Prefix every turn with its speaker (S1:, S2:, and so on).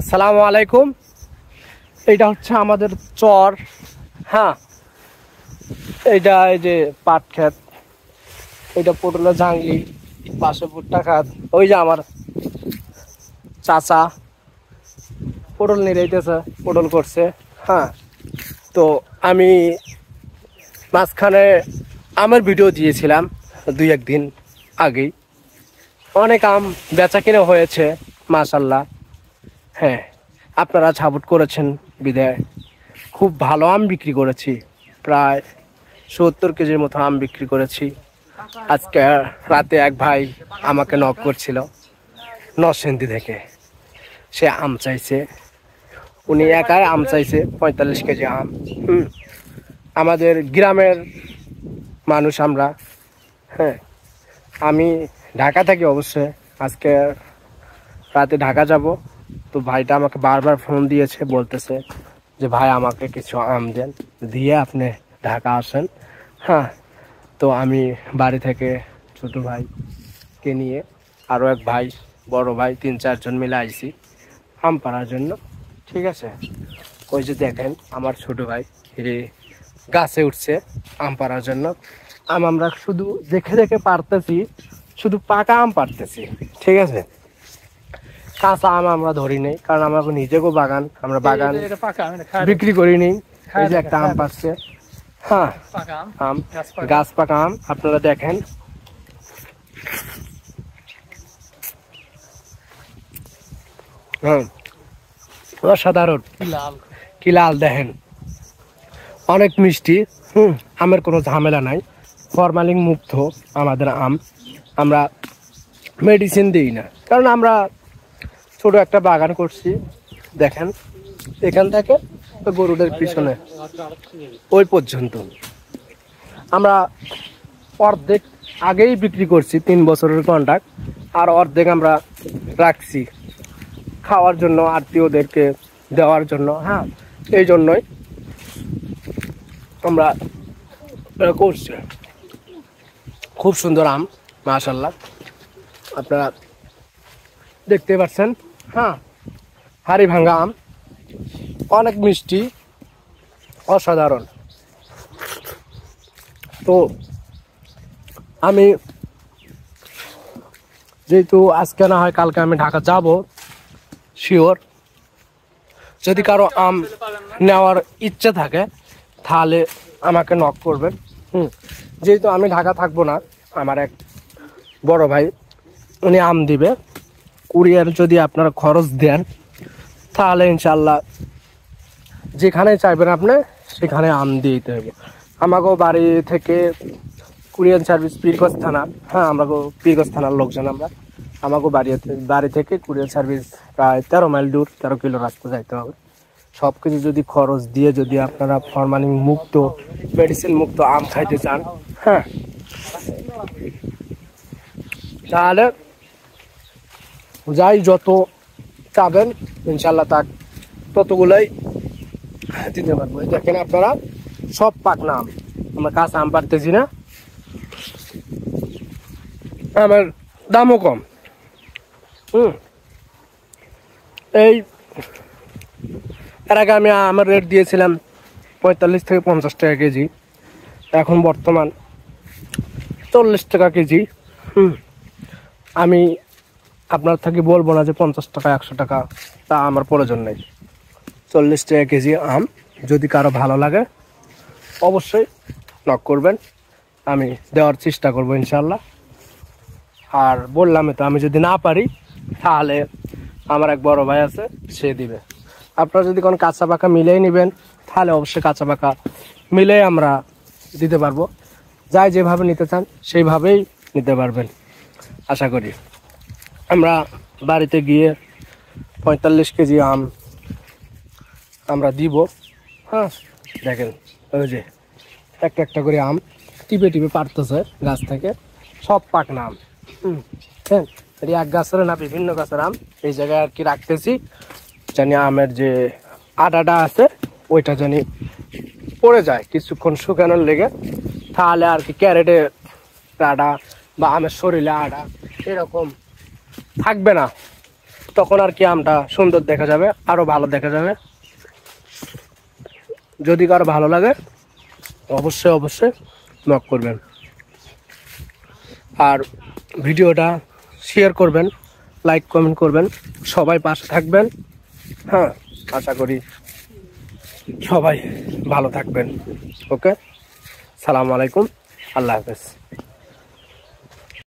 S1: আসসালামু আলাইকুম। এইটা হচ্ছে আমাদের চর। হ্যাঁ, এইটা এই যে পাট ক্ষেত, এইটা পটলের জাংলি, পাশে ভুট্টা খাত। ওই যে আমার চাচা পটল নিরাইতেছে, পটল করছে। হ্যাঁ, তো আমি মাঝখানে আমের ভিডিও দিয়েছিলাম দুই একদিন আগেই। অনেক আম বেচা কিনে হয়েছে মাশাল্লাহ। হ্যাঁ, আপনারা সাপোর্ট করেছেন বিদায় খুব ভালো আম বিক্রি করেছি। প্রায় 70 কেজির মতো আম বিক্রি করেছি। আজকে রাতে এক ভাই আমাকে নক করছিল নরসিংদী থেকে। সে আম চাইছে, উনি একাই আম চাইছে 45 কেজি আম। আমাদের গ্রামের মানুষ আমরা। হ্যাঁ, আমি ঢাকা থাকি অবশ্যই। আজকে রাতে ঢাকা যাব। তো ভাইটা আমাকে বারবার ফোন দিয়েছে, বলতেছে যে ভাই আমাকে কিছু আম দেন, দিয়ে আপনি ঢাকা আসেন। হ্যাঁ, তো আমি বাড়ি থেকে ছোট ভাইকে নিয়ে আরও এক ভাই, বড় ভাই, 3-4 জন মিলে আইছি আম পাড়ার জন্য। ঠিক আছে, ওই যে দেখেন আমার ছোট ভাই গাছে উঠছে আম পাড়ার জন্য। আমরা শুধু দেখে দেখে পারতেছি, শুধু পাকা আম পারতেছি। ঠিক আছে, কাঁচা আম আমরা ধরি নেই, কারণ আমার নিজেকেও বাগান, আমরা বাগান বিক্রি করি নি। এই যে একটা আম পাচ্ছে। হ্যাঁ, আম গাছ পাকা আম আপনারা দেখেন। হ্যাঁ, অসাধারণ, কি লাল দেখেন, অনেক মিষ্টি। আমের কোনো ঝামেলা নাই, ফরমালিন মুক্ত আমাদের আম। আমরা মেডিসিন দিই না, কারণ আমরা ছোট একটা বাগান করছি। দেখেন এখান থেকে গরুদের পিছনে ওই পর্যন্ত আমরা অর্ধেক আগেই বিক্রি করছি, 3 বছরের কন্ট্রাক্ট। আর অর্ধেক আমরা রাখছি খাওয়ার জন্য, আত্মীয়দেরকে দেওয়ার জন্য। হ্যাঁ, এই জন্যই আমরা করছি। খুব সুন্দর আম মাশাআল্লাহ, আপনারা দেখতে পাচ্ছেন। হ্যাঁ, হাড়ি ভাঙ্গা আম, অনেক মিষ্টি, অসাধারণ। তো আমি যেহেতু আজকে না হয় কালকে আমি ঢাকা যাব শিওর। যদি কারো আম নেওয়ার ইচ্ছে থাকে তাহলে আমাকে নক করবেন। যেহেতু আমি ঢাকা থাকবো না, আমার এক বড় ভাই উনি আম দিবে। কুরিয়ার যদি আপনারা খরচ দেন তাহলে ইনশাল্লাহ যেখানে চাইবেন আপনি সেখানে আম দিয়ে দিতে হবে। আমাকেও বাড়ি থেকে কুরিয়ার সার্ভিস পীরগঞ্জ থানা। হ্যাঁ, আমাকেও পীরগঞ্জ থানার লোকজন আমরা। আমাকেও বাড়ি থেকে কুরিয়ার সার্ভিস প্রায় 13 মাইল দূর, 13 কিলো রাস্তা যাইতে হবে। সব কিছু যদি খরচ দিয়ে যদি আপনারা ফরমালিন মুক্ত, মেডিসিন মুক্ত আম খাইতে চান, হ্যাঁ, তাহলে যাই যত চাবেন ইনশাল্লাহ ততগুলোই দিতে পারবো। দেখেন আপনারা সব পাকনা আম, আমরা কাঁচা আম পারতেছি না। আমার দামও কম। এই এর আগে আমি আমার রেট দিয়েছিলাম 45 থেকে 50 টাকা কেজি, এখন বর্তমান 40 টাকা কেজি। আমি আপনার থেকে বলবো না যে 50 টাকা 100 টাকা, তা আমার প্রয়োজন নেই। 40 টাকা কেজি আম যদি কারো ভালো লাগে অবশ্যই নক করবেন, আমি দেওয়ার চেষ্টা করবো ইনশাল্লাহ। আর বললাম তো, আমি যদি না পারি তাহলে আমার এক বড় ভাই আছে, সে দিবে। আপনারা যদি কোনো কাঁচা পাকা মিলেই নেবেন তাহলে অবশ্যই কাঁচা পাকা মিলেই আমরা দিতে পারবো। যাই যেভাবে নিতে চান সেইভাবেই নিতে পারবেন আশা করি। আমরা বাড়িতে গিয়ে 45 কেজি আম আমরা দিব। হ্যাঁ, দেখেন ওই যে একটা একটা করে আম টিপে টিপে পারতেছে গাছ থেকে, সব পাকনা আম। হ্যাঁ, এটি এক গাছের না, বিভিন্ন গাছের আম। এই জায়গায় আর কি রাখতেছি জানি আমের যে আটাটা আছে ওইটা জানি পড়ে যায় কিছুক্ষণ শুকানোর লেগে, তাহলে আর কি ক্যারেটে আটা বা আমের শরীরে আটা এরকম থাকবে না। তখন আর কি আমটা সুন্দর দেখা যাবে, আরো ভালো দেখা যাবে। যদি কারো ভালো লাগে অবশ্যই অবশ্যই নক করবেন, আর ভিডিওটা শেয়ার করবেন, লাইক কমেন্ট করবেন, সবাই পাশে থাকবেন। হ্যাঁ, আশা করি সবাই ভালো থাকবেন। ওকে, সালামু আলাইকুম, আল্লাহ হাফেজ।